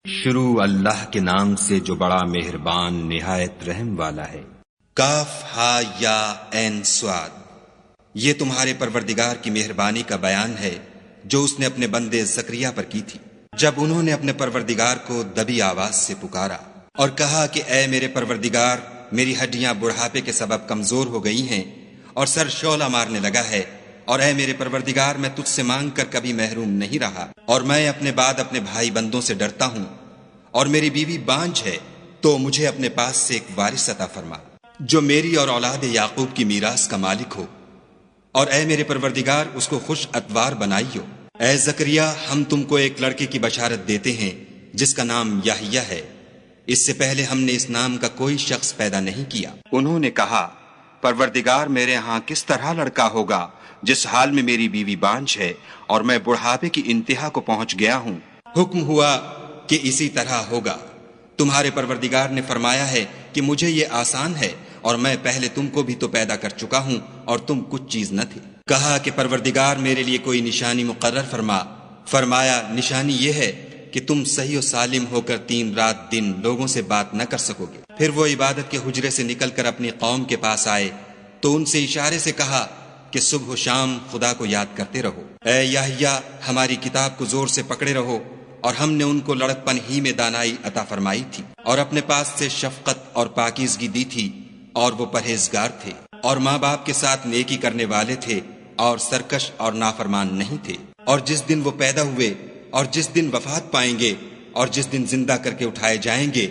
شروع اللہ کے نام سے جو بڑا مہربان نہایت رحم والا ہے۔ کاف ہا یا عین صاد، یہ تمہارے پروردگار کی مہربانی کا بیان ہے جو اس نے اپنے بندے زکریا پر کی تھی، جب انہوں نے اپنے پروردگار کو دبی آواز سے پکارا اور کہا کہ اے میرے پروردگار، میری ہڈیاں بڑھاپے کے سبب کمزور ہو گئی ہیں اور سر شعلہ مارنے لگا ہے، اور اے میرے پروردگار، میں تجھ سے مانگ کر کبھی محروم نہیں رہا، اور میں اپنے بعد اپنے بھائی بندوں سے ڈرتا ہوں، اور میری بیوی بانجھ ہے، تو مجھے اپنے پاس سے ایک وارث عطا فرما جو میری اور اولاد یعقوب کی میراث کا مالک ہو، اور اے میرے پروردگار اس کو خوش اتوار بنائیو۔ اے زکریا، ہم تم کو ایک لڑکے کی بشارت دیتے ہیں جس کا نام یحییٰ ہے، اس سے پہلے ہم نے اس نام کا کوئی شخص پیدا نہیں کیا۔ انہوں نے کہا، پروردگار، میرے ہاں کس طرح لڑکا ہوگا جس حال میں میری بیوی بانجھ ہے اور میں بڑھاپے کی انتہا کو پہنچ گیا ہوں؟ حکم ہوا کہ اسی طرح ہوگا۔ تمہارے پروردگار نے فرمایا ہے کہ مجھے یہ آسان ہے، اور میں پہلے تم کو بھی تو پیدا کر چکا ہوں اور تم کچھ چیز نہ تھے۔ کہا کہ پروردگار میرے لیے کوئی نشانی مقرر فرما۔ فرمایا، نشانی یہ ہے کہ تم صحیح و سالم ہو کر 3 رات دن لوگوں سے بات نہ کر سکو گے۔ پھر وہ عبادت کے حجرے سے نکل کر اپنی قوم کے پاس آئے تو ان سے اشارے سے کہا کہ صبح و شام خدا کو یاد کرتے رہو۔ اے یحییٰ، ہماری کتاب کو زور سے پکڑے رہو، اور ہم نے ان کو لڑکپن ہی میں دانائی عطا فرمائی تھی، اور اپنے پاس سے شفقت اور پاکیزگی دی تھی، اور وہ پرہیزگار تھے، اور ماں باپ کے ساتھ نیکی کرنے والے تھے، اور سرکش اور نافرمان نہیں تھے۔ اور جس دن وہ پیدا ہوئے، اور جس دن وفات پائیں گے، اور جس دن زندہ کر کے اٹھائے جائیں گے،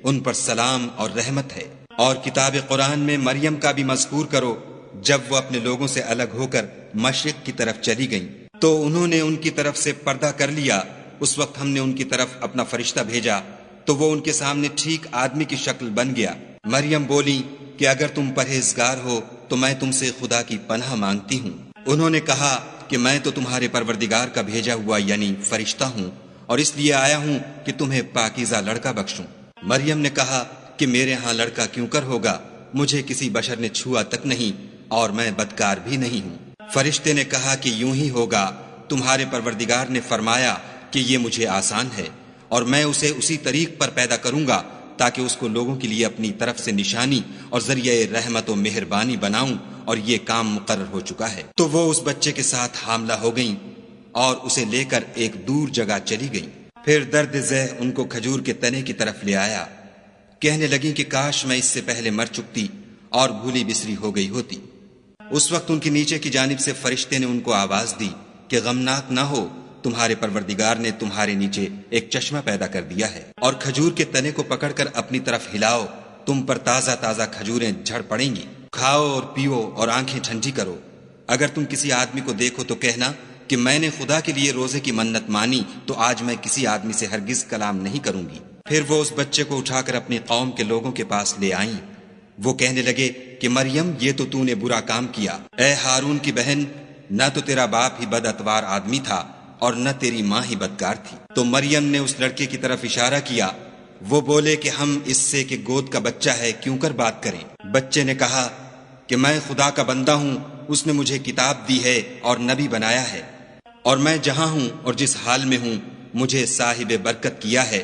ان پر سلام اور رحمت ہے۔ اور کتاب قرآن میں مریم کا بھی مذکور کرو، جب وہ اپنے لوگوں سے الگ ہو کر مشرق کی طرف چلی گئیں تو انہوں نے ان کی طرف سے پردہ کر لیا۔ اس وقت ہم نے ان کی طرف اپنا فرشتہ بھیجا تو وہ ان کے سامنے ٹھیک آدمی کی شکل بن گیا۔ مریم بولی کہ اگر تم پرہیزگار ہو تو میں تم سے خدا کی پناہ مانگتی ہوں۔ انہوں نے کہا کہ میں تو تمہارے پروردگار کا بھیجا ہوا یعنی فرشتہ ہوں، اور اس لیے آیا ہوں کہ تمہیں پاکیزہ لڑکا بخشوں۔ مریم نے کہا کہ میرے ہاں لڑکا کیوں کر ہوگا، مجھے کسی بشر نے چھوا تک نہیں، اور میں بدکار بھی نہیں ہوں۔ فرشتے نے کہا کہ یوں ہی ہوگا، تمہارے پروردگار نے فرمایا کہ یہ مجھے آسان ہے، اور میں اسے اسی طریق پر پیدا کروں گا تاکہ اس کو لوگوں کے لیے اپنی طرف سے نشانی اور ذریعہ رحمت و مہربانی بناؤں، اور یہ کام مقرر ہو چکا ہے۔ تو وہ اس بچے کے ساتھ حاملہ ہو گئیں اور اسے لے کر ایک دور جگہ چلی گئیں۔ پھر درد ذہ ان کو کھجور کے تنے کی طرف لے آیا، کہنے لگیں کہ کاش میں اس سے پہلے مر چکتی اور بھولی بسری ہو گئی ہوتی۔ اس وقت ان کے نیچے کی جانب سے فرشتے نے ان کو آواز دی کہ غمناک نہ ہو، تمہارے پروردگار نے تمہارے نیچے ایک چشمہ پیدا کر دیا ہے، اور کھجور کے تنے کو پکڑ کر اپنی طرف ہلاؤ، تم پر تازہ تازہ کھجوریں جھڑ پڑیں گی، کھاؤ اور پیو اور آنکھیں ٹھنڈی کرو۔ اگر تم کسی آدمی کو دیکھو تو کہنا کہ میں نے خدا کے لیے روزے کی منت مانی، تو آج میں کسی آدمی سے ہرگز کلام نہیں کروں گی۔ پھر وہ اس بچے کو اٹھا کر اپنی قوم کے لوگوں کے پاس لے آئیں۔ وہ کہنے لگے کہ مریم، یہ تو نے برا کام کیا۔ اے ہارون کی بہن، نہ تو تیرا باپ ہی بد اتوار آدمی تھا اور نہ تیری ماں ہی بدکار تھی۔ تو مریم نے اس لڑکے کی طرف اشارہ کیا۔ وہ بولے کہ ہم اس سے کہ گود کا بچہ ہے کیوں کر بات کریں۔ بچے نے کہا کہ میں خدا کا بندہ ہوں، اس نے مجھے کتاب دی ہے اور نبی بنایا ہے، اور میں جہاں ہوں اور جس حال میں ہوں مجھے صاحب برکت کیا ہے،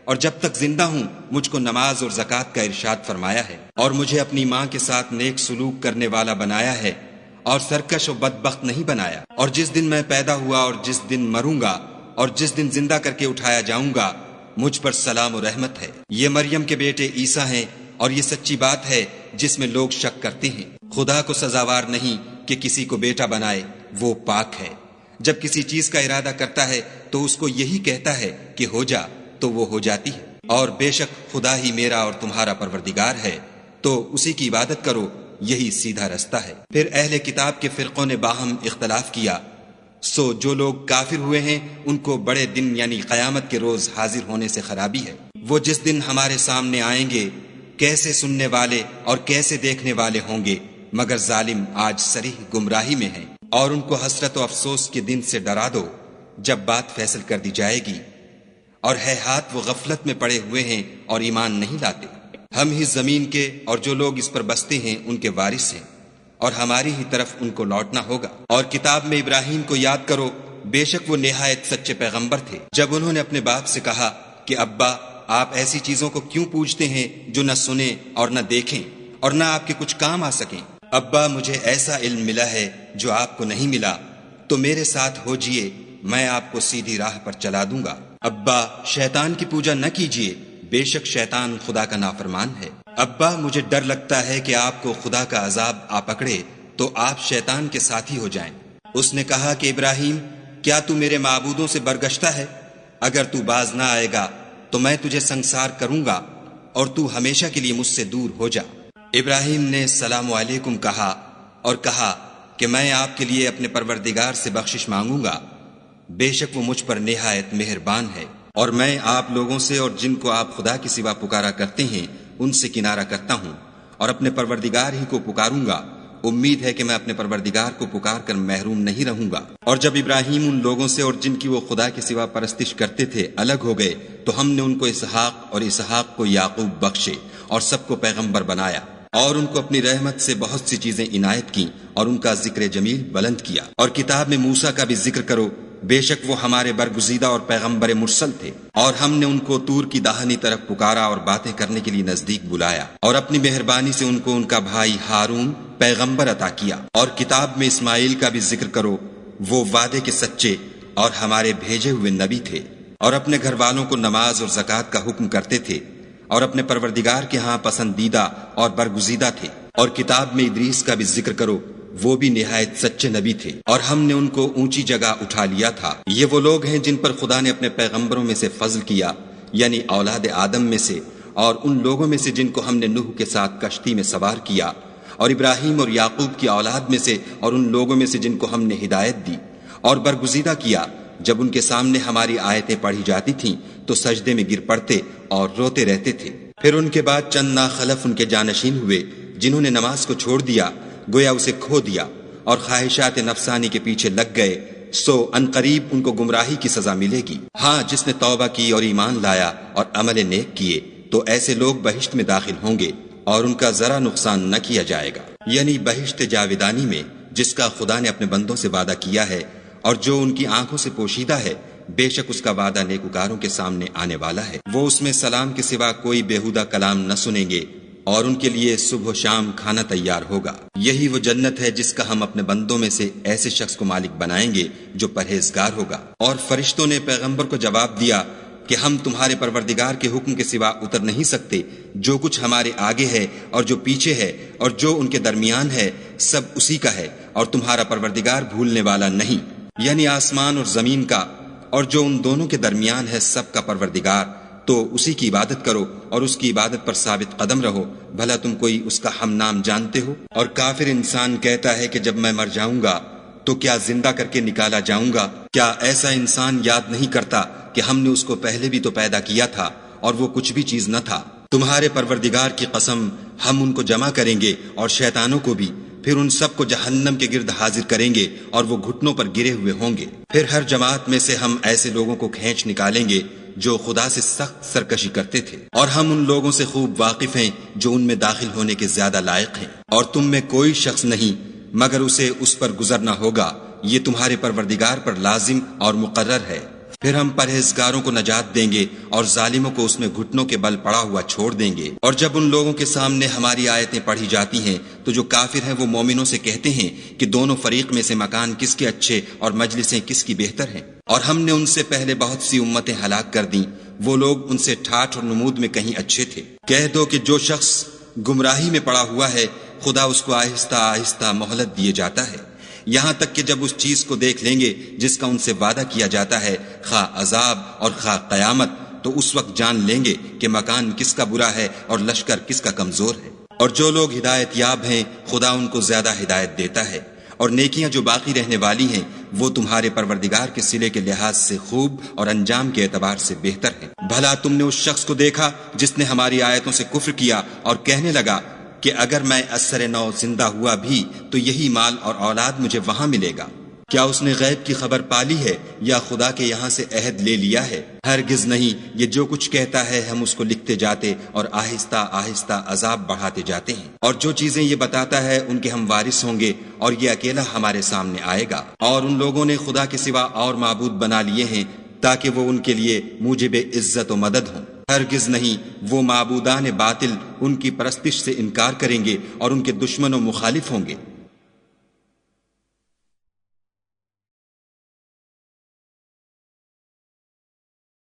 اور جب تک زندہ ہوں مجھ کو نماز اور زکوٰۃ کا ارشاد فرمایا ہے، اور مجھے اپنی ماں کے ساتھ نیک سلوک کرنے والا بنایا ہے، اور سرکش و بدبخت نہیں بنایا۔ اور جس دن میں پیدا ہوا اور جس دن مروں گا اور جس دن زندہ کر کے اٹھایا جاؤں گا، مجھ پر سلام و رحمت ہے۔ یہ مریم کے بیٹے عیسیٰ ہیں، اور یہ سچی بات ہے جس میں لوگ شک کرتے ہیں۔ خدا کو سزاوار نہیں کہ کسی کو بیٹا بنائے، وہ پاک ہے۔ جب کسی چیز کا ارادہ کرتا ہے تو اس کو یہی کہتا ہے کہ ہو جا، تو وہ ہو جاتی ہے۔ اور بے شک خدا ہی میرا اور تمہارا پروردگار ہے، تو اسی کی عبادت کرو، یہی سیدھا رستہ ہے۔ پھر اہل کتاب کے فرقوں نے باہم اختلاف کیا، سو جو لوگ کافر ہوئے ہیں ان کو بڑے دن یعنی قیامت کے روز حاضر ہونے سے خرابی ہے۔ وہ جس دن ہمارے سامنے آئیں گے کیسے سننے والے اور کیسے دیکھنے والے ہوں گے، مگر ظالم آج صریح گمراہی میں ہیں۔ اور ان کو حسرت و افسوس کے دن سے ڈرا دو جب بات فیصل کر دی جائے گی، اور ہے ہاتھ وہ غفلت میں پڑے ہوئے ہیں اور ایمان نہیں لاتے۔ ہم ہی زمین کے اور جو لوگ اس پر بستے ہیں ان کے وارث ہیں، اور ہماری ہی طرف ان کو لوٹنا ہوگا۔ اور کتاب میں ابراہیم کو یاد کرو، بے شک وہ نہایت سچے پیغمبر تھے۔ جب انہوں نے اپنے باپ سے کہا کہ ابا آپ ایسی چیزوں کو کیوں پوجتے ہیں جو نہ سنیں اور نہ دیکھیں اور نہ آپ کے کچھ کام آ سکیں؟ ابا مجھے ایسا علم ملا ہے جو آپ کو نہیں ملا، تو میرے ساتھ ہو جئے، میں آپ کو سیدھی راہ پر چلا دوں گا۔ ابا شیطان کی پوجا نہ کیجیے، بے شک شیطان خدا کا نافرمان ہے۔ ابا مجھے ڈر لگتا ہے کہ آپ کو خدا کا عذاب آ پکڑے تو آپ شیطان کے ساتھی ہو جائیں۔ اس نے کہا کہ ابراہیم، کیا تو میرے معبودوں سے برگشتہ ہے؟ اگر تو باز نہ آئے گا تو میں تجھے سنسار کروں گا اور تو ہمیشہ کے لیے مجھ سے دور ہو جا۔ ابراہیم نے السلام علیکم کہا اور کہا کہ میں آپ کے لیے اپنے پروردگار سے بخشش مانگوں گا، بے شک وہ مجھ پر نہایت مہربان ہے، اور میں آپ لوگوں سے اور جن کو آپ خدا کے سوا پکارا کرتے ہیں ان سے کنارہ کرتا ہوں اور اپنے پروردگار ہی کو پکاروں گا۔ امید ہے کہ میں اپنے پروردگار کو پکار کر محروم نہیں رہوں گا۔ اور جب ابراہیم ان لوگوں سے اور جن کی وہ خدا کے سوا پرستش کرتے تھے الگ ہو گئے تو ہم نے ان کو اسحاق اور اسحاق کو یعقوب بخشے اور سب کو پیغمبر بنایا، اور ان کو اپنی رحمت سے بہت سی چیزیں عنایت کی اور ان کا ذکر جمیل بلند کیا۔ اور کتاب میں موسیٰ کا بھی ذکر کرو، بے شک وہ ہمارے برگزیدہ اور پیغمبر مرسل تھے، اور ہم نے ان کو طور کی داہنی طرف پکارا اور باتیں کرنے کے لیے نزدیک بلایا، اور اپنی مہربانی سے ان کو ان کا بھائی ہارون پیغمبر عطا کیا۔ اور کتاب میں اسماعیل کا بھی ذکر کرو، وہ وعدے کے سچے اور ہمارے بھیجے ہوئے نبی تھے، اور اپنے گھر والوں کو نماز اور زکوٰۃ کا حکم کرتے تھے، اور اپنے پروردگار کے ہاں پسندیدہ اور برگزیدہ تھے۔ اور کتاب میں ادریس کا بھی ذکر کرو، وہ بھی نہایت سچے نبی تھے، اور ہم نے ان کو اونچی جگہ اٹھا لیا تھا۔ یہ وہ لوگ ہیں جن پر خدا نے اپنے پیغمبروں میں سے فضل کیا، یعنی اولاد آدم میں سے، اور ان لوگوں میں سے جن کو ہم نے نوح کے ساتھ کشتی میں سوار کیا، اور ابراہیم اور یعقوب کی اولاد میں سے، اور ان لوگوں میں سے جن کو ہم نے ہدایت دی اور برگزیدہ کیا۔ جب ان کے سامنے ہماری آیتیں پڑھی جاتی تھیں تو سجدے میں گر پڑتے اور روتے رہتے تھے۔ پھر ان کے بعد چند ناخلف ان کے جانشین ہوئے جنہوں نے نماز کو چھوڑ دیا، گویا اسے کھو دیا، اور خواہشات نفسانی کے پیچھے لگ گئے، سو عنقریب ان کو گمراہی کی سزا ملے گی۔ ہاں، جس نے توبہ کی اور ایمان لایا اور عمل نیک کیے تو ایسے لوگ بہشت میں داخل ہوں گے اور ان کا ذرا نقصان نہ کیا جائے گا، یعنی بہشت جاودانی میں جس کا خدا نے اپنے بندوں سے وعدہ کیا ہے اور جو ان کی آنکھوں سے پوشیدہ ہے، بے شک اس کا وعدہ نیکوکاروں کے سامنے آنے والا ہے۔ وہ اس میں سلام کے سوا کوئی بیہودہ کلام نہ سنیں گے، اور ان کے لیے صبح و شام کھانا تیار ہوگا۔ یہی وہ جنت ہے جس کا ہم اپنے بندوں میں سے ایسے شخص کو مالک بنائیں گے جو پرہیزگار ہوگا۔ اور فرشتوں نے پیغمبر کو جواب دیا کہ ہم تمہارے پروردگار کے حکم کے سوا اتر نہیں سکتے، جو کچھ ہمارے آگے ہے اور جو پیچھے ہے اور جو ان کے درمیان ہے سب اسی کا ہے، اور تمہارا پروردگار بھولنے والا نہیں، یعنی آسمان اور زمین کا اور جو ان دونوں کے درمیان ہے سب کا پروردگار۔ تو اسی کی عبادت کرو اور اس کی عبادت پر ثابت قدم رہو، بھلا تم کوئی اس کا ہم نام جانتے ہو؟ اور کافر انسان کہتا ہے کہ جب میں مر جاؤں گا تو کیا زندہ کر کے نکالا جاؤں گا؟ کیا ایسا انسان یاد نہیں کرتا کہ ہم نے اس کو پہلے بھی تو پیدا کیا تھا اور وہ کچھ بھی چیز نہ تھا؟ تمہارے پروردگار کی قسم، ہم ان کو جمع کریں گے اور شیطانوں کو بھی، پھر ان سب کو جہنم کے گرد حاضر کریں گے اور وہ گھٹنوں پر گرے ہوئے ہوں گے۔ پھر ہر جماعت میں سے ہم ایسے لوگوں کو کھینچ نکالیں گے جو خدا سے سخت سرکشی کرتے تھے، اور ہم ان لوگوں سے خوب واقف ہیں جو ان میں داخل ہونے کے زیادہ لائق ہیں، اور تم میں کوئی شخص نہیں مگر اسے اس پر گزرنا ہوگا، یہ تمہارے پروردگار پر لازم اور مقرر ہے۔ پھر ہم پرہیزگاروں کو نجات دیں گے اور ظالموں کو اس میں گھٹنوں کے بل پڑا ہوا چھوڑ دیں گے۔ اور جب ان لوگوں کے سامنے ہماری آیتیں پڑھی جاتی ہیں تو جو کافر ہیں وہ مومنوں سے کہتے ہیں کہ دونوں فریق میں سے مکان کس کے اچھے اور مجلسیں کس کی بہتر ہیں، اور ہم نے ان سے پہلے بہت سی امتیں ہلاک کر دیں، وہ لوگ ان سے ٹھاٹھ اور نمود میں کہیں اچھے تھے۔ کہہ دو کہ جو شخص گمراہی میں پڑا ہوا ہے خدا اس کو آہستہ آہستہ مہلت دیے جاتا ہے، یہاں تک کہ جب اس چیز کو دیکھ لیں گے جس کا ان سے وعدہ کیا جاتا ہے، خواہ عذاب اور خواہ قیامت، تو اس وقت جان لیں گے کہ مکان کس کا برا ہے اور لشکر کس کا کمزور ہے۔ اور جو لوگ ہدایت یاب ہیں خدا ان کو زیادہ ہدایت دیتا ہے، اور نیکیاں جو باقی رہنے والی ہیں وہ تمہارے پروردگار کے صلے کے لحاظ سے خوب اور انجام کے اعتبار سے بہتر ہیں۔ بھلا تم نے اس شخص کو دیکھا جس نے ہماری آیتوں سے کفر کیا اور کہنے لگا کہ اگر میں اثر نو زندہ ہوا بھی تو یہی مال اور اولاد مجھے وہاں ملے گا؟ کیا اس نے غیب کی خبر پالی ہے یا خدا کے یہاں سے عہد لے لیا ہے؟ ہرگز نہیں، یہ جو کچھ کہتا ہے ہم اس کو لکھتے جاتے اور آہستہ آہستہ عذاب بڑھاتے جاتے ہیں، اور جو چیزیں یہ بتاتا ہے ان کے ہم وارث ہوں گے، اور یہ اکیلا ہمارے سامنے آئے گا۔ اور ان لوگوں نے خدا کے سوا اور معبود بنا لیے ہیں تاکہ وہ ان کے لیے موجب عزت و مدد ہوں۔ ہرگز نہیں، وہ معبودان باطل ان کی پرستش سے انکار کریں گے اور ان کے دشمن و مخالف ہوں گے۔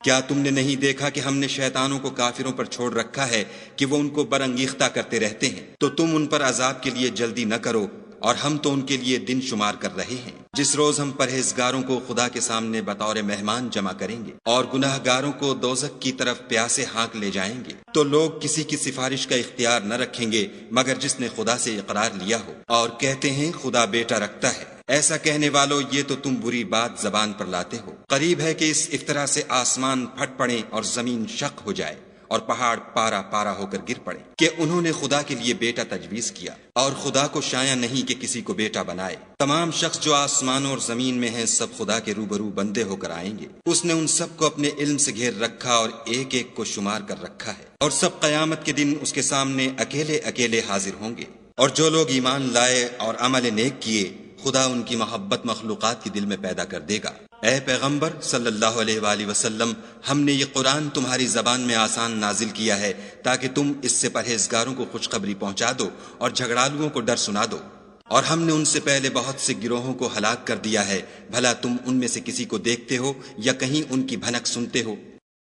کیا تم نے نہیں دیکھا کہ ہم نے شیطانوں کو کافروں پر چھوڑ رکھا ہے کہ وہ ان کو برانگیختہ کرتے رہتے ہیں؟ تو تم ان پر عذاب کے لیے جلدی نہ کرو، اور ہم تو ان کے لیے دن شمار کر رہے ہیں، جس روز ہم پرہیزگاروں کو خدا کے سامنے بطور مہمان جمع کریں گے اور گناہ گاروں کو دوزخ کی طرف پیاسے ہانک لے جائیں گے۔ تو لوگ کسی کی سفارش کا اختیار نہ رکھیں گے مگر جس نے خدا سے اقرار لیا ہو، اور کہتے ہیں خدا بیٹا رکھتا ہے۔ ایسا کہنے والو، یہ تو تم بری بات زبان پر لاتے ہو۔ قریب ہے کہ اس افطرا سے آسمان پھٹ پڑیں اور زمین شق ہو جائے اور پہاڑ پارا پارا ہو کر گر پڑے کہ انہوں نے خدا کے لیے بیٹا تجویز کیا، اور خدا کو شایع نہیں کہ کسی کو بیٹا بنائے۔ تمام شخص جو آسمانوں اور زمین میں ہیں سب خدا کے روبرو بندے ہو کر آئیں گے۔ اس نے ان سب کو اپنے علم سے گھیر رکھا اور ایک ایک کو شمار کر رکھا ہے، اور سب قیامت کے دن اس کے سامنے اکیلے اکیلے حاضر ہوں گے۔ اور جو لوگ ایمان لائے اور عمل نیک کیے، خدا ان کی محبت مخلوقات کے دل میں پیدا کر دے گا۔ اے پیغمبر صلی اللہ علیہ وآلہ وسلم، ہم نے یہ قرآن تمہاری زبان میں آسان نازل کیا ہے تاکہ تم اس سے پرہیزگاروں کو خوشخبری پہنچا دو اور جھگڑالوؤں کو ڈر سنا دو۔ اور ہم نے ان سے پہلے بہت سے گروہوں کو ہلاک کر دیا ہے، بھلا تم ان میں سے کسی کو دیکھتے ہو یا کہیں ان کی بھنک سنتے ہو؟